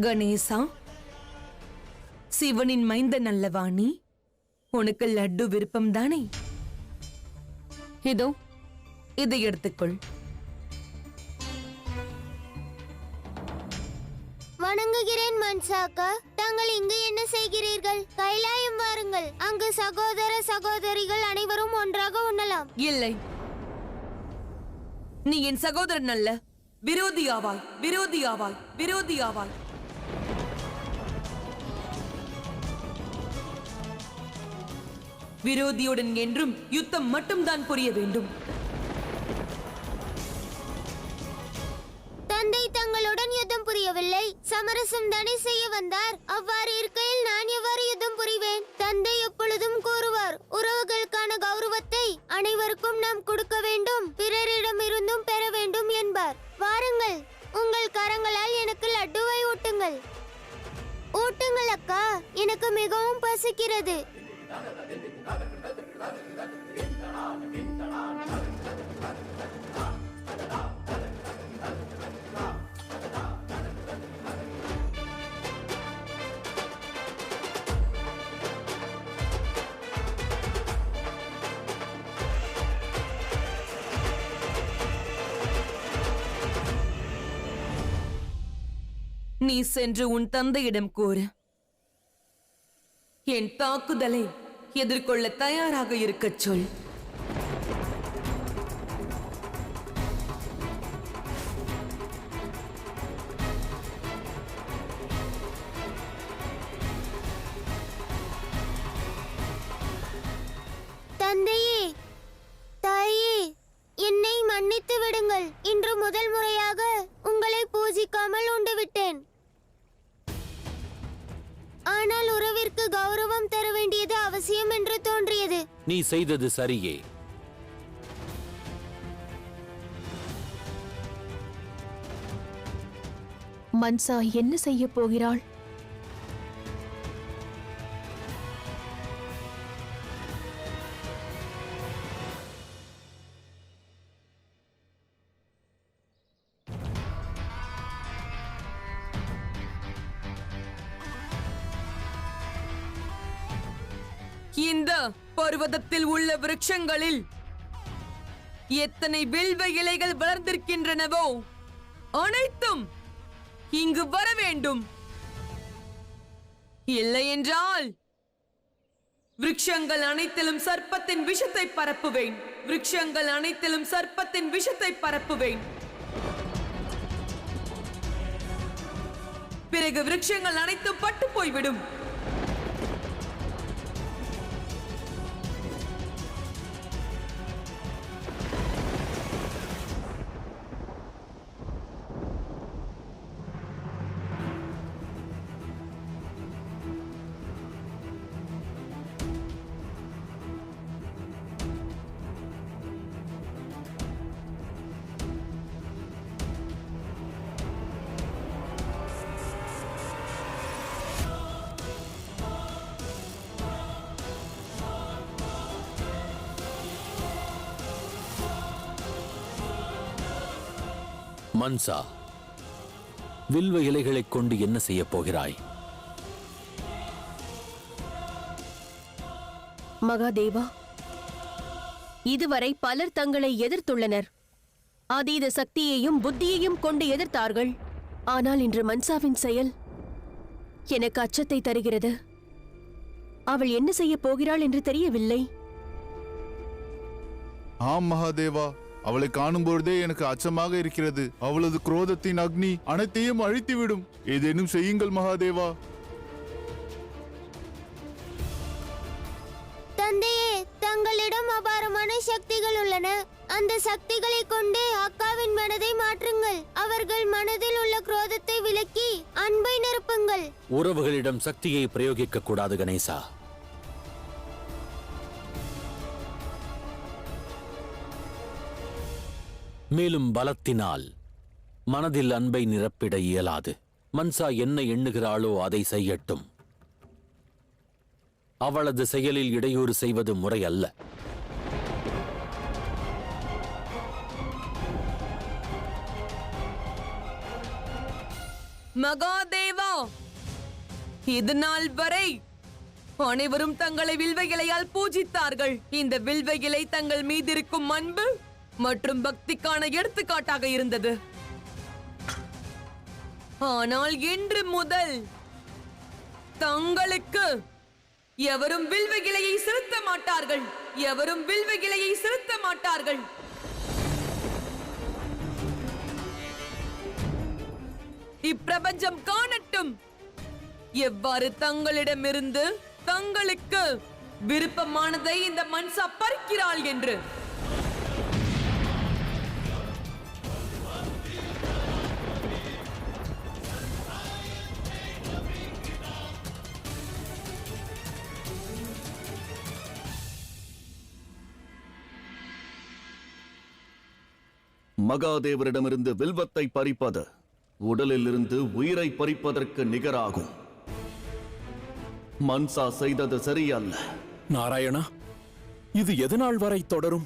கணேசா, சிவனின் மைந்தன் அல்லவா நீ? உனக்கு லட்டு விருப்பம் தானே? இதோ இதை எடுத்துக்கொள். வணங்குகிறேன் மன்சாக்கா. தாங்கள் இங்கு என்ன செய்கிறீர்கள்? கைலாயம் வாருங்கள், அங்கு சகோதர சகோதரிகள் அனைவரும் ஒன்றாக உண்ணலாம். இல்லை, நீ என் சகோதரன் அல்ல, விரோதியாவாய், விரோதியாவாய், விரோதியாவாய். விரோதியுடன் என்றும் யுத்தம் மட்டும்தான் புரிய வேண்டும். தந்தை தங்களுடன் யுத்தம் புரியவில்லை, சமரசம் தானே செய்ய வந்தார். அவ்வாறு இருக்கையில் நான் எவ்வாறு யுத்தம் புரிவேன்? தந்தை எப்பொழுதும் கூறுவார், உறவுகளுக்கான கௌரவத்தை அனைவருக்கும் நாம் கொடுக்க வேண்டும், பிறரிடம் இருந்தும் பெற வேண்டும் என்பார். வாருங்கள், உங்கள் கரங்களால் எனக்கு லட்டுவை ஊட்டுங்கள். ஊட்டுங்கள் அக்கா, எனக்கு மிகவும் பசிக்கிறது. நீ சென்று உன் தந்தையிடம் கூறு, என் தாக்குதலை எதிர்கொள்ள தயாராக இருக்கச் சொல். தந்தையே, தாயே, என்னை மன்னித்து விடுங்கள். இன்று முதல் முறையாக உங்களை பூஜிக்காமல் உண்டு விட்டேன். ஆனால் உறவிற்கு கௌரவம் தர வேண்டியது அவசியம் என்று தோன்றியது. நீ செய்தது சரியே. மன்சா என்ன செய்ய போகிறாள்? இந்த பர்வதத்தில் உள்ள விருட்சங்களில் எத்தனை வில்வ இலைகள் வளர்ந்திருக்கின்றனவோ அனைத்தும் இங்கு வர வேண்டும். இல்லை என்றால் விருட்சங்கள் அனைத்திலும் சர்ப்பத்தின் விஷத்தை பரப்புவேன். விருட்சங்கள் அனைத்திலும் சர்ப்பத்தின் விஷத்தை பரப்புவேன். பிறகு விருட்சங்கள் அனைத்தும் பட்டு போய்விடும். மன்சா, வில்வ இலைகளைக் கொண்டு என்ன செய்ய போகிறாய்? மகாதேவா, இதுவரை பலர் தங்களை எதிர்த்துள்ளனர். அதீத சக்தியையும் புத்தியையும் கொண்டு எதிர்த்தார்கள். ஆனால் இன்று மன்சாவின் செயல் எனக்கு அச்சத்தை தருகிறது. அவள் என்ன செய்ய போகிறாள் என்று தெரியவில்லை. ஆம் மகாதேவா, அவளை காணும் பொழுதே எனக்கு அச்சமாக இருக்கிறது. அவளது குரோதத்தின் அக்னி அனைத்தையும் அழித்துவிடும். ஏதேனும் செய்யுங்கள் மகாதேவா. தந்தையே, தங்களிடம் அபாரமான சக்திகள் உள்ளன. அந்த சக்திகளை கொண்டு அக்காவின் மனதை மாற்றுங்கள். அவர்கள் மனதில் உள்ள குரோதத்தை விலக்கி அன்பை நிரப்புங்கள். உறவுகளிடம் சக்தியை பிரயோகிக்க கூடாது கணேசா. மேலும் பலத்தினால் மனதில் அன்பை நிரப்பிட இயலாது. மன்சா என்ன எண்ணுகிறாளோ அதை செய்யட்டும். அவளது செயலில் இடையூறு செய்வது முறையல்ல. மகாதேவா, இது நாள் வரை அனைவரும் தங்களை வில்வ இலையால் பூஜித்தார்கள். இந்த வில்வ இலை தங்கள் மீது இருக்கும் அன்பு மற்றும் பக்திக்கான எடுத்துக்காட்டாக இருந்தது. ஆனால் இன்று முதல் தங்களுக்கு எவரும் வில்வ இலையை செலுத்த மாட்டார்கள். எவரும் வில்வ இலையை செலுத்த மாட்டார்கள். இப்பிரபஞ்சம் காணட்டும் எவ்வாறு தங்களிடமிருந்து தங்களுக்கு விருப்பமானதை இந்த மன்சா பறிக்கிறாள் என்று. மகாதேவரிடமிருந்து வில்வத்தை பறிப்பது உடலிலிருந்து உயிரை பறிப்பதற்கு நிகராகும். மன்சா செய்தது சரியல்ல. நாராயணா, இது எதனால் வரை தொடரும்?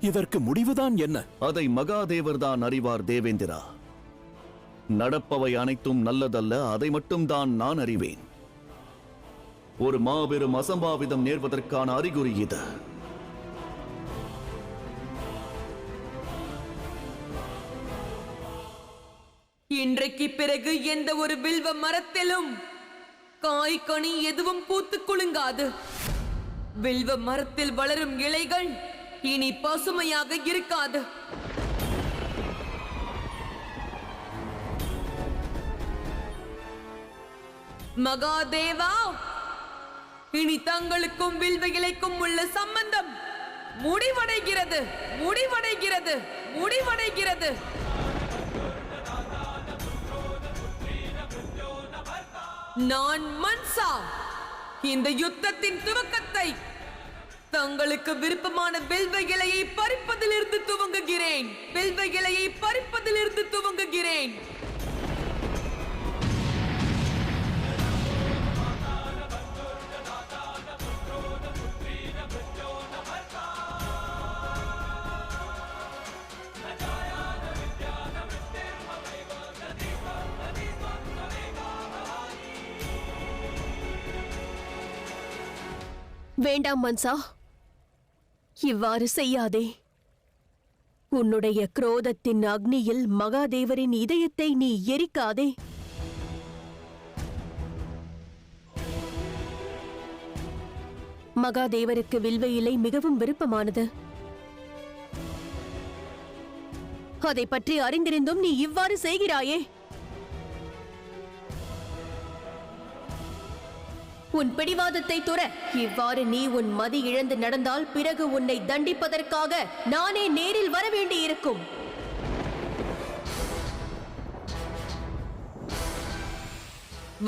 இதற்கு முடிவுதான் என்ன? அதை மகாதேவர்தான் அறிவார் தேவேந்திரா. நடப்பவை அனைத்தும் நல்லதல்ல, அதை மட்டும்தான் நான் அறிவேன். ஒரு மாபெரும் அசம்பாவிதம் நேர்வதற்கான அறிகுறி இது. இன்றைக்கு பிறகு எந்த ஒரு வில்வ மரத்திலும் காய் கனி எதுவும் பூத்து குலுங்காது. வில்வ மரத்தில் வளரும் இலைகள் இனி பசுமையாக இருக்காது. மகாதேவா, இனி தங்களுக்கும் வில்வ இலைக்கும் உள்ள சம்பந்தம் முடிவடைகிறது, முடிவடைகிறது, முடிவடைகிறது. நான் மன்சா இந்த யுத்தத்தின் துவக்கத்தை தங்களுக்கு விருப்பமான வில்வ இலையை பறிப்பதிலிருந்து துவங்குகிறேன். வில்வ இலையை பறிப்பதிலிருந்து துவங்குகிறேன். வேண்டாம் மன்சா, இவ்வாறு செய்யாதே. உன்னுடைய குரோதத்தின் அக்னியில் மகாதேவரின் இதயத்தை நீ எரிக்காதே. மகாதேவருக்கு வில்வ இலை மிகவும் விருப்பமானது. அதை பற்றி அறிந்திருந்தும் நீ இவ்வாறு செய்கிறாயே. உன் பிடிவாதத்தை துற. இவ்வாறு நீ உன் மதி இழந்து நடந்தால் பிறகு உன்னை தண்டிப்பதற்காக நானே நேரில் வர வேண்டியிருக்கும்.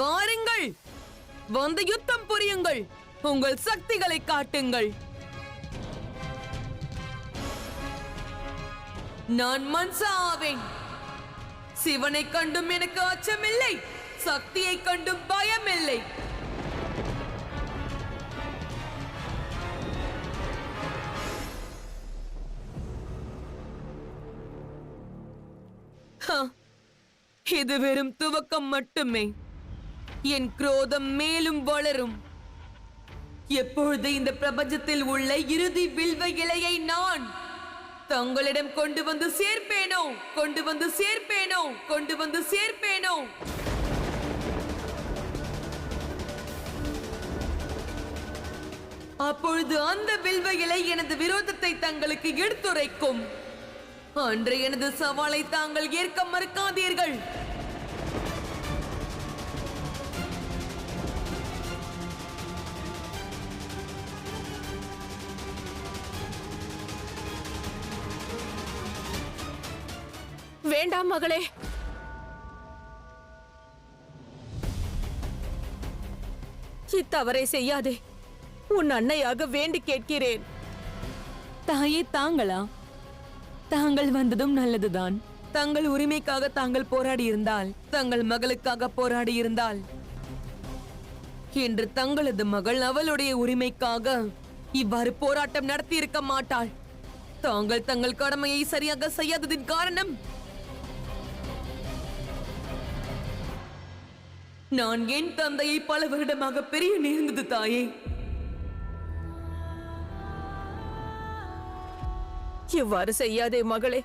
வாருங்கள், வந்து யுத்தம் புரியுங்கள், உங்கள் சக்திகளை காட்டுங்கள். நான் மன்சா ஆவேன். சிவனை கண்டும் எனக்கு அச்சமில்லை, சக்தியை கண்டும் பயமில்லை. இது வெறும் துவக்கம் மட்டுமே. என் குரோதம் மேலும் வளரும். எப்பொழுது இந்த பிரபஞ்சத்தில் உள்ள இறுதி வில்வ இலையை நான் தங்களிடம் கொண்டு வந்து சேர்ப்பேனோ, கொண்டு வந்து சேர்ப்பேனோ, கொண்டு வந்து சேர்ப்பேனோ, அப்பொழுது அந்த வில்வ இலை எனது விரோதத்தை தங்களுக்கு எடுத்துரைக்கும். அன்று எனது சவாலை தாங்கள் ஏற்க மறுக்காதீர்கள். வேண்டாம் மகளே, இத்தவறை செய்யாதே. உன் அன்னையாக வேண்டி கேட்கிறேன். தாயே, தாங்களா? தாங்கள் வந்ததும் நல்லதுதான். தங்கள் உரிமைக்காக தாங்கள் போராடி இருந்தால், தங்கள் மகளுக்காக போராடி இருந்தால், இன்று தங்களது மகள் அவளுடைய உரிமைக்காக இவ்வாறு போராட்டம் நடத்தி இருக்க மாட்டாள். தாங்கள் தங்கள் கடமையை சரியாக செய்யாததின் காரணம் நான் என் தந்தையை பல வருடமாக பிரிய நேர்ந்தது தாயே. இவ்வாறு செய்யாதே மகளே,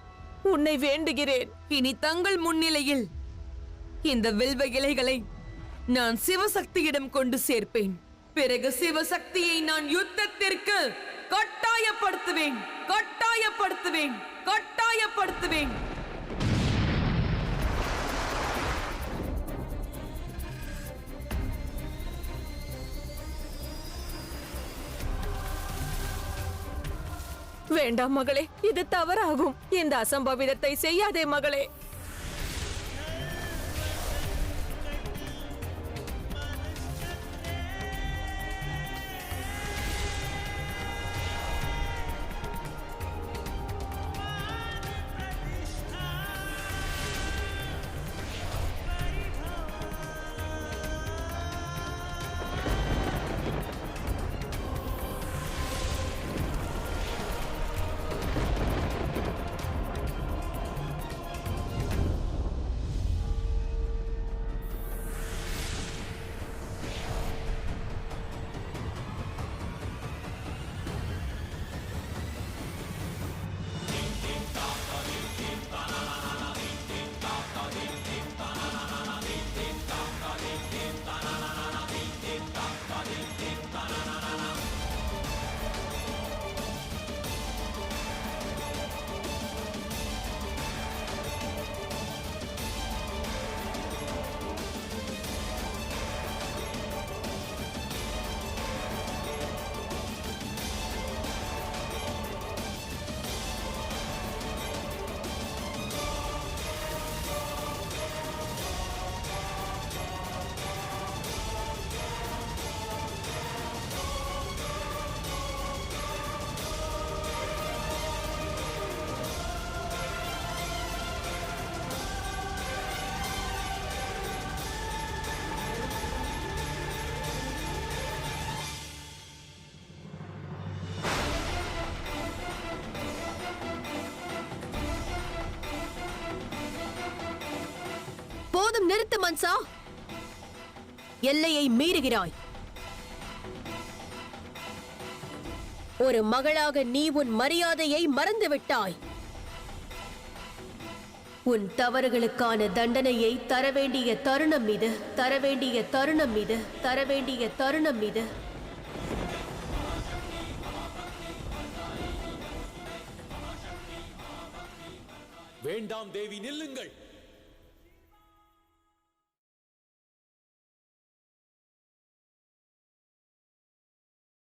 உன்னை வேண்டுகிறேன். இனி தங்கள் முன்னிலையில் இந்த வில்வ இலைகளை நான் சிவசக்தியிடம் கொண்டு சேர்ப்பேன். பிறகு சிவசக்தியை நான் யுத்தத்திற்கு கட்டாயப்படுத்துவேன், கட்டாயப்படுத்துவேன், கட்டாயப்படுத்துவேன். வேண்டாம் மகளே, இது தவறாகும். இந்த அசம்பாவிதத்தை செய்யாதே மகளே. போதும், நிறுத்து மன்சா. எல்லையை மீறுகிறாய். ஒரு மகளாக நீ உன் மரியாதையை மறந்துவிட்டாய். உன் தவறுகளுக்கான தண்டனையை தரவேண்டிய தருணம் இது, தரவேண்டிய தருணம் இது, தரவேண்டிய தருணம் இது. வேண்டாம் தேவி, நில்லுங்கள்.